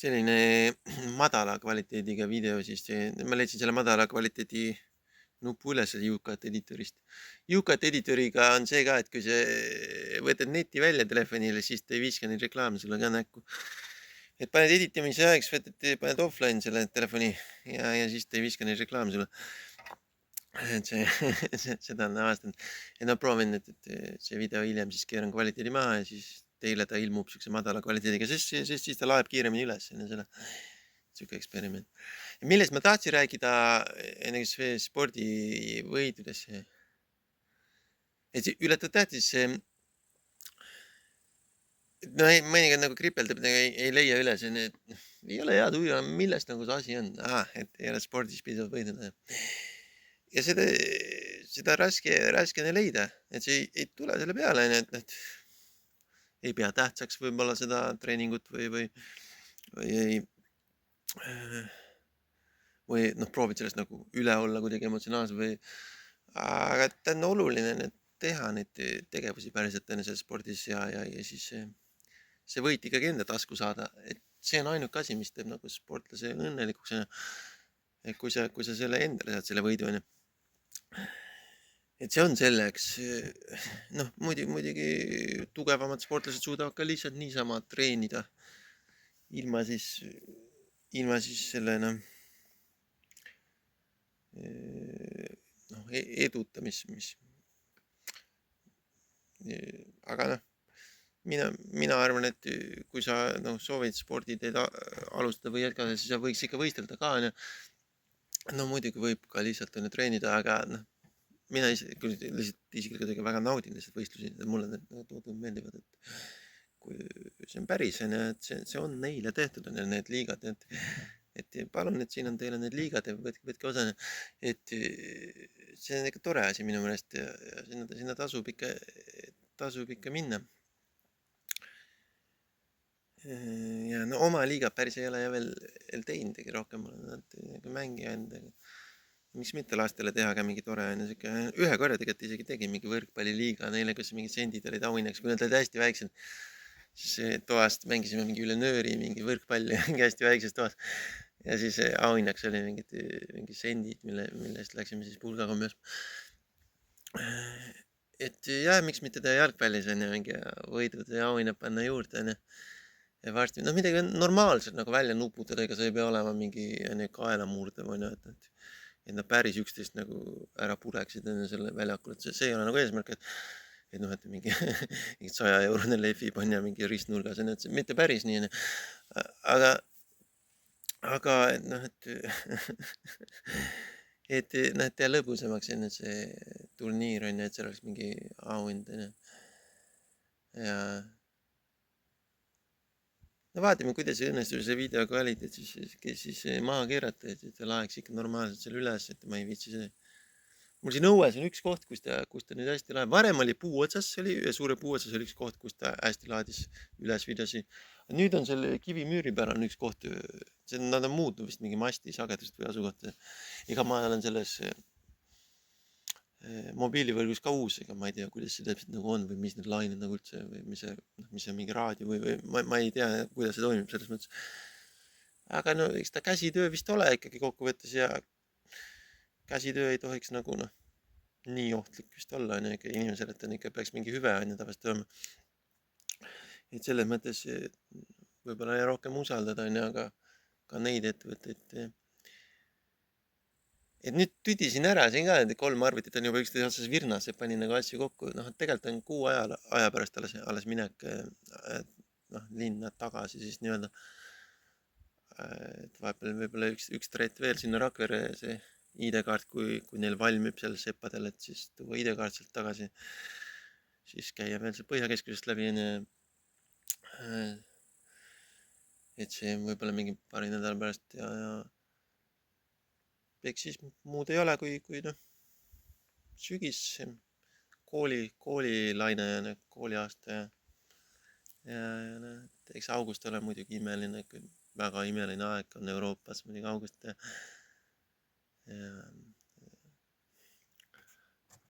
selline madala kvaliteediga video, siis ma leidsin selle madala kvaliteedi nupu üles YouCut editorist. YouCut editoriga on see ka, et kui sa võtad neti välja telefonile, siis ta ei viska neid reklaame sulle ka näkku. Et paned editamise ajaks, paned offline selle telefoni ja siis ta ei viska neid reklaame sulle. Et seda on avastanud. Ja no proovin, et see video hiljem siis keeran kvaliteedi maha ja siis teile ta ilmub siukse madala kvaliteediga, sest siis ta laeb kiiremini üles enne seda. Siuke eksperiment. Ja millest ma tahtsin rääkida näiteks spordivõidudesse. Et see ületavalt tähtis, no mõnikord nagu kripeldab, ei leia üles, ei ole hea tuju, millest nagu see asi on. Et ei ole spordis piisavalt võidnud. Ja seda raske on leida, et see ei tule selle peale, et ei pea tähtsaks võib-olla seda treeningut või noh, proovid sellest nagu üle olla kuidagi emotsionaalselt või, aga ta on oluline teha neid tegevusi päriselt enne selles spordis ja siis see võit ikkagi enda tasku saada, et see on ainuke asi, mis teeb nagu sportlase õnnelikuks. Et kui sa selle endale saad selle võidu, et see on selleks, noh, muidugi tugevamad sportlased suudavad ka lihtsalt niisama treenida ilma siis selle eduta, aga noh, mina arvan, et kui sa soovid sporditeed alustada või jätkada, siis sa võiks ikka võistelda ka, no muidugi võib ka lihtsalt treenida, aga noh, mina lihtsalt isiklikult väga naudin lihtsalt võistlusi, mulle need meeldivad, et kui see on päris, et see on neile tehtud, need liigad, et palun, et siin on teile need liigad ja võtke osa, et see on ikka tore asi minu meelest ja sinna tasub ikka minna. Ja no oma liiga päris ei ole veel teinudki rohkem, mängija endaga. Miks mitte lastele teha ka mingi tore, ühe korra tegelikult isegi tegi mingi võrkpalliliiga neile, kus mingi sendid olid auhinnaks, kui nad olid hästi väiksed, siis toast mängisime mingi üle nööri, mingi võrkpalli mingi hästi väikses toas ja siis auhinnaks oli mingi sendid, millest läksime siis pulgaga möös. Et jah, miks mitte teha jalgpallis mingi võidud ja auhinnad panna juurde, ja varsti, midagi normaalselt nagu välja nuputada, ega see ei pea olema mingi kaelamurde või et nad päris üksteist nagu ära pureksid enne selle väljakul, et see ei ole nagu eesmärk, et noh, et mingi 100-eurone lehvib on ja mingi ristnurgas, et mitte päris nii, aga et noh, et teha lõbusamaks enne see turniir on, et see oleks mingi auhind, ja no vaatame, kuidas õnnestub see video kvaliteet siis maha keerata, et ta laeks ikka normaalselt selle üles, et ma ei viitsi see. Mul siin õues on üks koht, kus ta nüüd hästi laeb. Varem oli puu otsas, ühe suure puu otsas oli üks koht, kus ta hästi laadis üles videosi. Nüüd on selle kivimüüri peal on üks koht, nad on muutnud vist mingi masti sagedust või asukohta. Ega ma olen selles mobiilivõrgus ka uus, ega ma ei tea, kuidas see täpselt nagu on või mis need lained nagu üldse või mis see mingi raadio või ma ei tea, kuidas see toimib selles mõttes. Aga no eks ta käsitöö vist ole ikkagi kokkuvõttes ja käsitöö ei tohiks nagu nii ohtlik vist olla inimesele, et ta ikka peaks mingi hüve tavaliselt olema. Et selles mõttes võib-olla rohkem usaldada, aga ka neid ettevõtteid. Et nüüd tüdisin ära siin ka, et 3 arvutit on juba üksteise otsas virnas ja panin nagu asju kokku. Tegelikult on kuu aja pärast alles minek linna tagasi siis nii-öelda. Et vahepeal võib-olla üks trett veel sinna Rakvere see ID-kaart, kui neil valmib seal seppadel, et siis tuua ID-kaart sealt tagasi. Siis käia veel see Põhjakeskusest läbi. Et see võib-olla mingi paari nädala pärast ja eks siis muud ei ole, kui sügis, koolilaine ja kooliaasta ja eks august ole muidugi imeline, väga imeline aeg on Euroopas muidugi august ja